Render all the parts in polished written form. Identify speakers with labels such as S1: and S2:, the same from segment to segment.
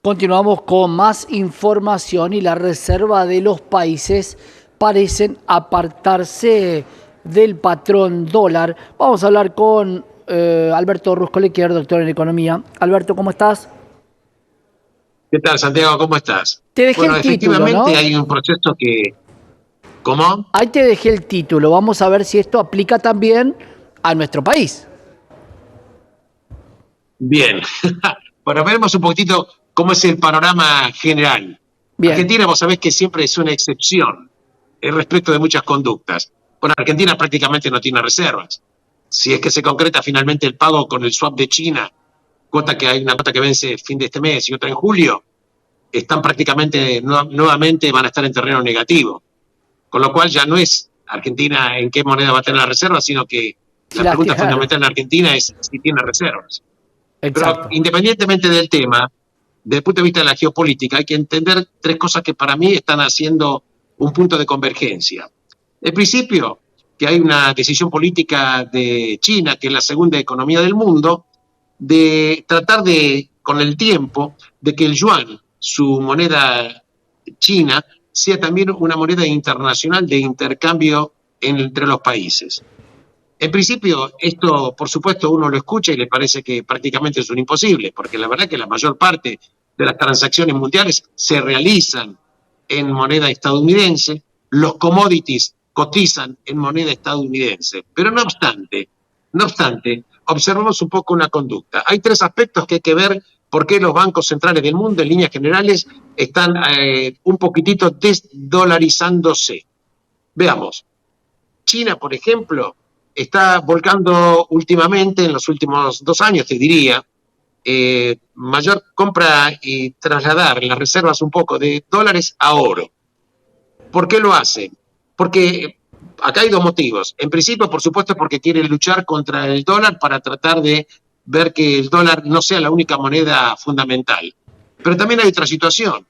S1: Continuamos con más información y la reserva de los países parecen apartarse del patrón dólar. Vamos a hablar con Alberto Ruscolequier, doctor en economía. Alberto, ¿cómo estás?
S2: ¿Qué tal, Santiago? ¿Cómo estás?
S1: Te dejé
S2: Bueno,
S1: el título,
S2: efectivamente
S1: ¿no?
S2: hay un proceso que... ¿Cómo?
S1: Ahí te dejé el título. Vamos a ver si esto aplica también a nuestro país.
S2: Bien. Bueno, veremos un poquitito cómo es el panorama general.
S1: Bien,
S2: Argentina, vos sabés que siempre es una excepción respecto de muchas conductas. Bueno, Argentina prácticamente no tiene reservas. Si es que se concreta finalmente el pago con el swap de China, hay una cuota que vence fin de este mes y otra en julio, están prácticamente nuevamente van a estar en terreno negativo. Con lo cual ya no es Argentina en qué moneda va a tener la reserva, sino que
S1: si
S2: la
S1: las
S2: pregunta
S1: claro,
S2: fundamental en Argentina es si tiene reservas. Pero
S1: exacto.
S2: independientemente del tema, desde el punto de vista de la geopolítica, hay que entender tres cosas que para mí están haciendo un punto de convergencia. En principio, que hay una decisión política de China, que es la segunda economía del mundo, de tratar de, con el tiempo, de que el yuan, su moneda china, sea también una moneda internacional de intercambio entre los países. En principio, esto, por supuesto, uno lo escucha y le parece que prácticamente es un imposible, porque la verdad que la mayor parte de las transacciones mundiales se realizan en moneda estadounidense, los commodities cotizan en moneda estadounidense, pero no obstante, observamos un poco una conducta. Hay tres aspectos que hay que ver por qué los bancos centrales del mundo, en líneas generales, están un poquitito desdolarizándose. Veamos, China, por ejemplo, está volcando últimamente, en los últimos 2 años, te diría, mayor compra y trasladar las reservas un poco de dólares a oro. ¿Por qué lo hacen? Porque acá hay dos motivos. En principio, por supuesto, porque quieren luchar contra el dólar para tratar de ver que el dólar no sea la única moneda fundamental. Pero también hay otra situación,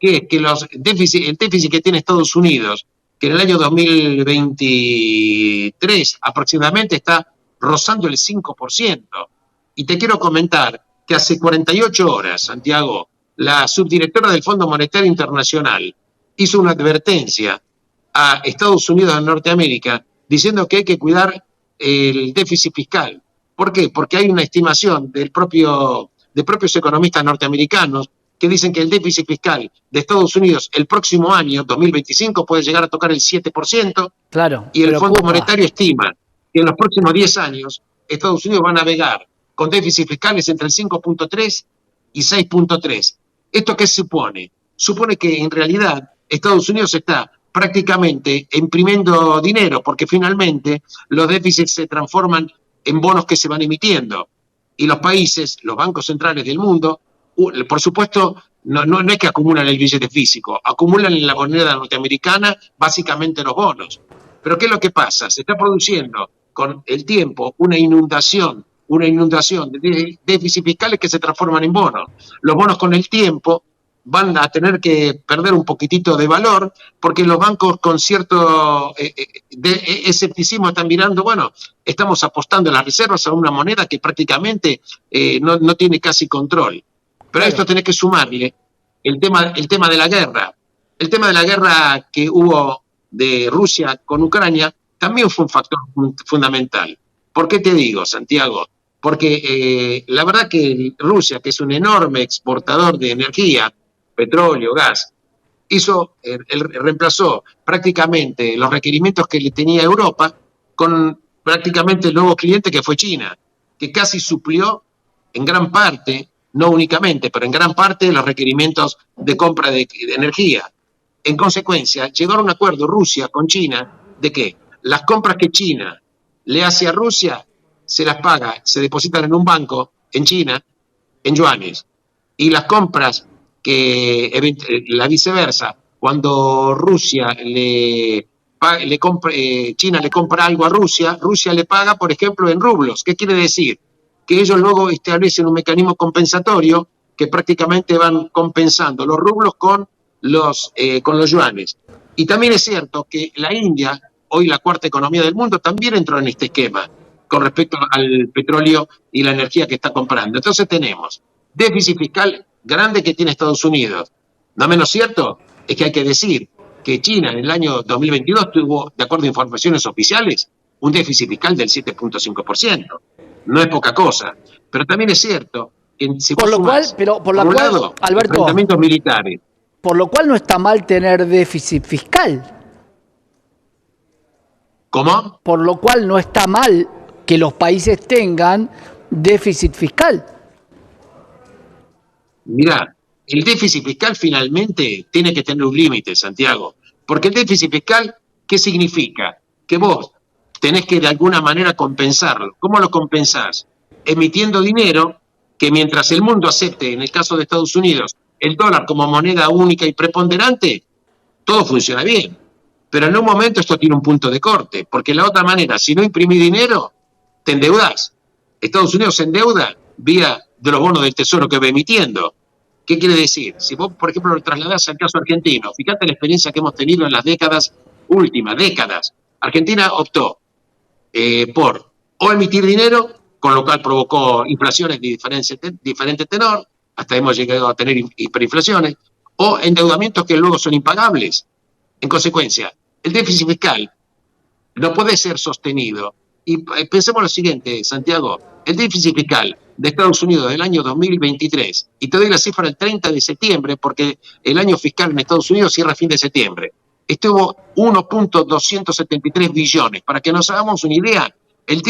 S2: que es que el déficit que tiene Estados Unidos, que en el año 2023 aproximadamente está rozando el 5%. Y te quiero comentar que hace 48 horas, Santiago, la subdirectora del Fondo Monetario Internacional hizo una advertencia a Estados Unidos de Norteamérica diciendo que hay que cuidar el déficit fiscal. ¿Por qué? Porque hay una estimación de propios economistas norteamericanos que dicen que el déficit fiscal de Estados Unidos el próximo año, 2025, puede llegar a tocar el 7%,
S1: Claro,
S2: y el Fondo
S1: preocupa.
S2: Monetario estima que en los próximos 10 años Estados Unidos va a navegar con déficit fiscales entre el 5.3 y 6.3. ¿Esto qué supone? Supone que en realidad Estados Unidos está prácticamente imprimiendo dinero, porque finalmente los déficits se transforman en bonos que se van emitiendo. Y los países, los bancos centrales del mundo, por supuesto, no es que acumulan el billete físico, acumulan en la moneda norteamericana básicamente los bonos. Pero ¿qué es lo que pasa? Se está produciendo con el tiempo una inundación de déficits fiscales que se transforman en bonos. Los bonos con el tiempo van a tener que perder un poquitito de valor, porque los bancos con cierto escepticismo están mirando, bueno, estamos apostando las reservas a una moneda que prácticamente no tiene casi control. Pero a esto
S1: Claro.
S2: tenés que sumarle el tema de la guerra. El tema de la guerra que hubo de Rusia con Ucrania también fue un factor fundamental. ¿Por qué te digo, Santiago? Porque la verdad que Rusia, que es un enorme exportador de energía, petróleo, gas, reemplazó prácticamente los requerimientos que le tenía Europa con prácticamente el nuevo cliente que fue China, que casi suplió en gran parte, no únicamente, pero en gran parte los requerimientos de compra de energía. En consecuencia, llegó a un acuerdo Rusia con China de que las compras que China le hace a Rusia se las paga, se depositan en un banco en China en yuanes, y las compras la viceversa, cuando China le compra algo a Rusia, Rusia le paga, por ejemplo, en rublos. ¿Qué quiere decir? Que ellos luego establecen un mecanismo compensatorio que prácticamente van compensando los rublos con los yuanes. Y también es cierto que la India, hoy la cuarta economía del mundo, también entró en este esquema con respecto al petróleo y la energía que está comprando. Entonces tenemos déficit fiscal grande que tiene Estados Unidos. No menos cierto es que hay que decir que China en el año 2022 tuvo, de acuerdo a informaciones oficiales, un déficit fiscal del 7.5%. No es poca cosa. Pero también es cierto que si
S1: Por
S2: vos
S1: lo cual,
S2: sumás,
S1: pero por
S2: por
S1: lo
S2: un
S1: cual,
S2: lado,
S1: Alberto,
S2: enfrentamientos militares.
S1: por lo cual no está mal tener déficit fiscal.
S2: ¿Cómo?
S1: Por lo cual no está mal que los países tengan déficit fiscal.
S2: Mirá, el déficit fiscal finalmente tiene que tener un límite, Santiago. Porque el déficit fiscal, ¿qué significa? Que vos tenés que de alguna manera compensarlo. ¿Cómo lo compensás? Emitiendo dinero que mientras el mundo acepte, en el caso de Estados Unidos, el dólar como moneda única y preponderante, todo funciona bien. Pero en un momento esto tiene un punto de corte, porque de la otra manera, si no imprimís dinero, te endeudás. Estados Unidos se endeuda vía de los bonos del Tesoro que va emitiendo. ¿Qué quiere decir? Si vos, por ejemplo, lo trasladás al caso argentino, fíjate la experiencia que hemos tenido en las últimas décadas. Argentina optó por o emitir dinero, con lo cual provocó inflaciones de diferente tenor, hasta hemos llegado a tener hiperinflaciones, o endeudamientos que luego son impagables. En consecuencia, el déficit fiscal no puede ser sostenido. Y pensemos lo siguiente, Santiago, el déficit fiscal de Estados Unidos del año 2023, y te doy la cifra el 30 de septiembre, porque el año fiscal en Estados Unidos cierra a fin de septiembre, estuvo 1.273 billones. Para que nos hagamos una idea, el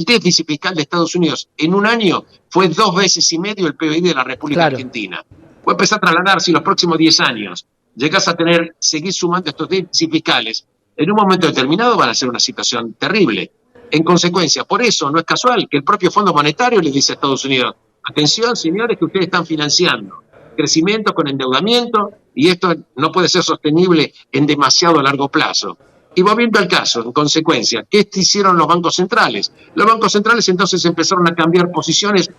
S2: déficit fiscal de Estados Unidos en un año fue 2,5 veces el PBI de la República Argentina. Puede empezar a trasladar si los próximos 10 años llegás a seguir sumando estos déficits fiscales, en un momento determinado van a ser una situación terrible. En consecuencia, por eso no es casual que el propio Fondo Monetario le dice a Estados Unidos: atención, señores, que ustedes están financiando crecimiento con endeudamiento y esto no puede ser sostenible en demasiado largo plazo. Y volviendo al caso, en consecuencia, ¿qué hicieron los bancos centrales? Los bancos centrales entonces empezaron a cambiar posiciones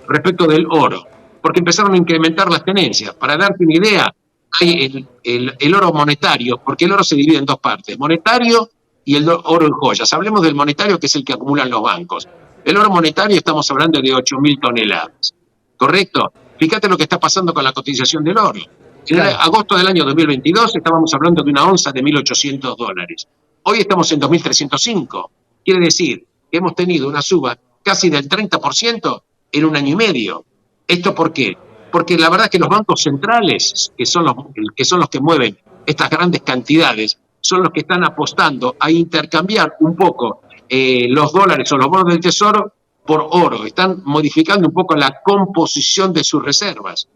S2: respecto del oro, porque empezaron a incrementar las tenencias. Para darte una idea, hay el oro monetario, porque el oro se divide en dos partes: monetario y el oro en joyas. Hablemos del monetario, que es el que acumulan los bancos. El oro monetario estamos hablando de 8.000 toneladas, ¿correcto? Fíjate lo que está pasando con la cotización del oro. En agosto del año 2022 estábamos hablando de una onza de $1.800. Hoy estamos en 2.305. Quiere decir que hemos tenido una suba casi del 30% en un año y medio. ¿Esto por qué? Porque la verdad es que los bancos centrales, que son los que mueven estas grandes cantidades, son los que están apostando a intercambiar un poco los dólares o los bonos del Tesoro por oro. Están modificando un poco la composición de sus reservas.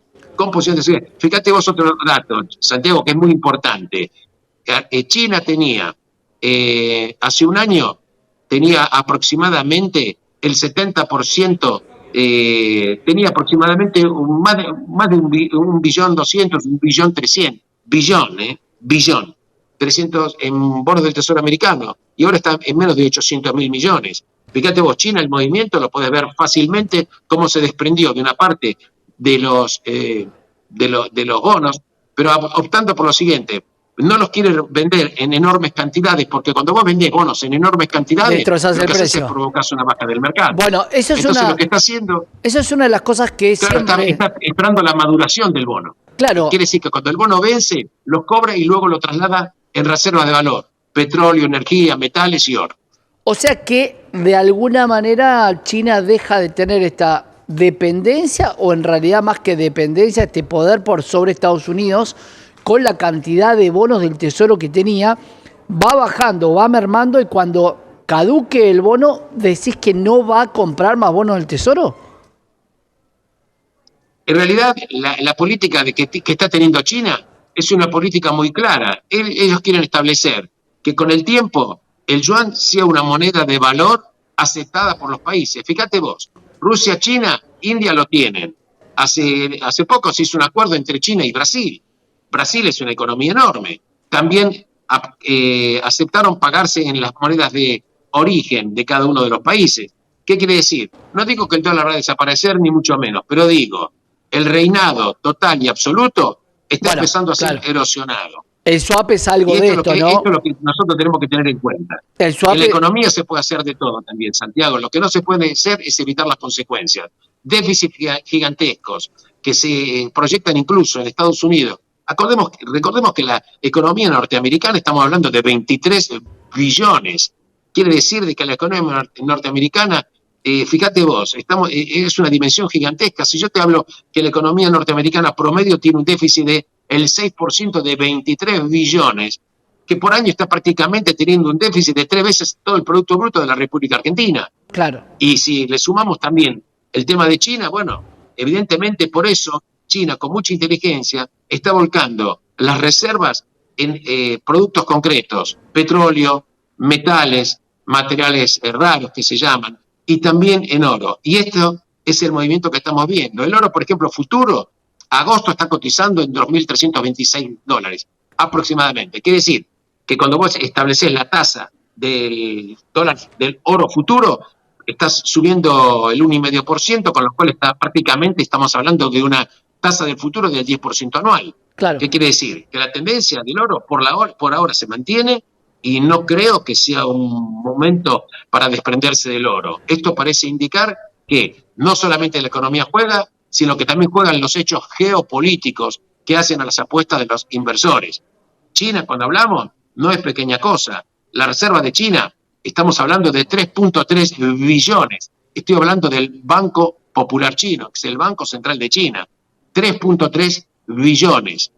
S2: Fíjate vos otro dato, Santiago, que es muy importante. China tenía, hace un año, tenía aproximadamente el 70%, tenía aproximadamente más de 1.200.000.000, 1.300.000.000, billón 300 en bonos del Tesoro americano, y ahora está en menos de 800.000 millones. Fíjate vos, China, el movimiento lo podés ver fácilmente cómo se desprendió de una parte de los bonos, pero optando por lo siguiente: no los quiere vender en enormes cantidades, porque cuando vos vendés bonos en enormes cantidades, lo que haces es provocar una baja del mercado.
S1: Bueno, eso es
S2: entonces lo que está haciendo,
S1: eso es una de las cosas que siempre
S2: está esperando la maduración del bono.
S1: Claro.
S2: Quiere decir que cuando el bono vence, los cobra y luego lo traslada en reservas de valor: petróleo, energía, metales y oro.
S1: O sea que de alguna manera China deja de tener esta dependencia, o en realidad más que dependencia, este poder por sobre Estados Unidos, con la cantidad de bonos del Tesoro que tenía, va bajando, va mermando, y cuando caduque el bono, ¿decís que no va a comprar más bonos del Tesoro?
S2: En realidad, la política que está teniendo China es una política muy clara. Ellos quieren establecer que con el tiempo el yuan sea una moneda de valor aceptada por los países. Fíjate vos, Rusia, China, India lo tienen. Hace poco se hizo un acuerdo entre China y Brasil. Brasil es una economía enorme. También aceptaron pagarse en las monedas de origen de cada uno de los países. ¿Qué quiere decir? No digo que el dólar va a desaparecer, ni mucho menos, pero digo, el reinado total y absoluto está empezando a ser erosionado.
S1: El swap es algo de esto, ¿no?
S2: Esto es lo que nosotros tenemos que tener en cuenta. En la economía se puede hacer de todo también, Santiago. Lo que no se puede hacer es evitar las consecuencias. Déficits gigantescos, que se proyectan incluso en Estados Unidos. Recordemos que la economía norteamericana, estamos hablando de 23 billones. Quiere decir de que la economía norteamericana, fíjate vos, es una dimensión gigantesca. Si yo te hablo que la economía norteamericana promedio tiene un déficit del 6% de 23 billones, que por año está prácticamente teniendo un déficit de 3 veces todo el Producto Bruto de la República Argentina.
S1: Claro.
S2: Y si le sumamos también el tema de China, bueno, evidentemente por eso China, con mucha inteligencia, está volcando las reservas en productos concretos, petróleo, metales, materiales raros que se llaman, y también en oro. Y esto es el movimiento que estamos viendo. El oro, por ejemplo, futuro, agosto está cotizando en $2.326 aproximadamente. Quiere decir que cuando vos estableces la tasa del dólar, del oro futuro, estás subiendo el 1,5%, con lo cual prácticamente estamos hablando de una tasa del futuro del 10% anual.
S1: Claro.
S2: ¿Qué quiere decir? Que la tendencia del oro por ahora se mantiene y no creo que sea un momento para desprenderse del oro. Esto parece indicar que no solamente la economía juega, sino que también juegan los hechos geopolíticos que hacen a las apuestas de los inversores. China, cuando hablamos, no es pequeña cosa. La reserva de China, estamos hablando de 3.3 billones. Estoy hablando del Banco Popular Chino, que es el Banco Central de China. 3.3 billones.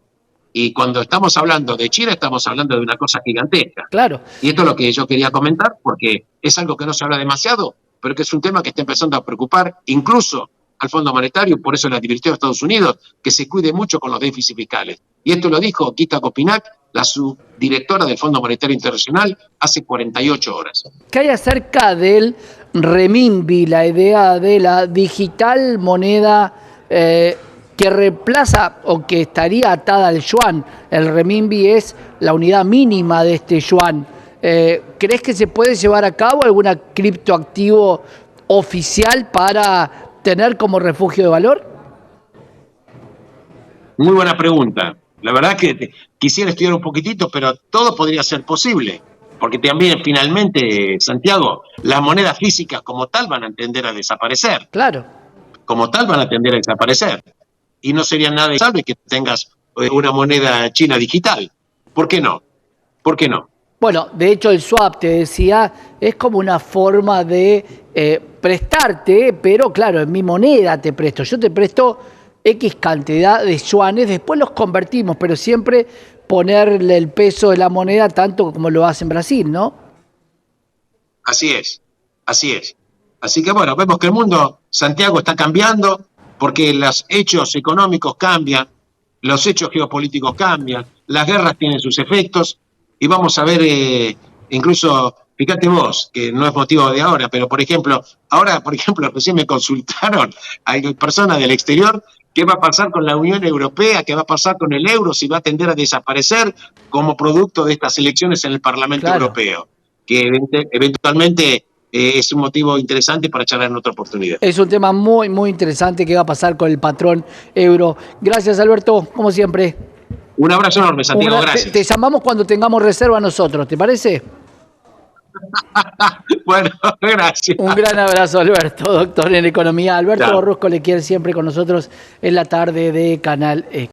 S2: Y cuando estamos hablando de China, estamos hablando de una cosa gigantesca.
S1: Claro.
S2: Y esto es lo que yo quería comentar, porque es algo que no se habla demasiado, pero que es un tema que está empezando a preocupar incluso al Fondo Monetario. Por eso le advirtió a Estados Unidos que se cuide mucho con los déficits fiscales. Y esto lo dijo Gita Kopinac, la subdirectora del Fondo Monetario Internacional, hace 48 horas.
S1: ¿Qué hay acerca del renminbi, la idea de la digital moneda que reemplaza o que estaría atada al yuan? El renminbi es la unidad mínima de este yuan. ¿Crees que se puede llevar a cabo alguna criptoactivo oficial para tener como refugio de valor?
S2: Muy buena pregunta. La verdad que quisiera estudiar un poquitito, pero todo podría ser posible. Porque también, finalmente, Santiago, las monedas físicas como tal van a tender a desaparecer.
S1: Claro.
S2: Como tal van a tender a desaparecer. Y no sería nada deseable que tengas una moneda china digital. ¿Por qué no? ¿Por qué no?
S1: Bueno, de hecho el swap, te decía, es como una forma de prestarte, pero claro, en mi moneda te presto. Yo te presto X cantidad de yuanes, después los convertimos, pero siempre ponerle el peso de la moneda tanto como lo hace en Brasil, ¿no?
S2: Así es, así es. Así que bueno, vemos que el mundo, Santiago, está cambiando porque los hechos económicos cambian, los hechos geopolíticos cambian, las guerras tienen sus efectos y vamos a ver, incluso, fíjate vos, que no es motivo de ahora, pero por ejemplo, recién me consultaron, hay personas del exterior, qué va a pasar con la Unión Europea, qué va a pasar con el euro, si va a tender a desaparecer como producto de estas elecciones en el Parlamento Europeo, que eventualmente es un motivo interesante para charlar en otra oportunidad.
S1: Es un tema muy, muy interesante que va a pasar con el patrón euro. Gracias, Alberto, como siempre.
S2: Un abrazo enorme, Santiago, gracias.
S1: Te llamamos cuando tengamos reserva nosotros, ¿te parece?
S2: Bueno, gracias.
S1: Un gran abrazo, Alberto, doctor en economía. Alberto Borrusco le quiere siempre con nosotros en la tarde de Canal X.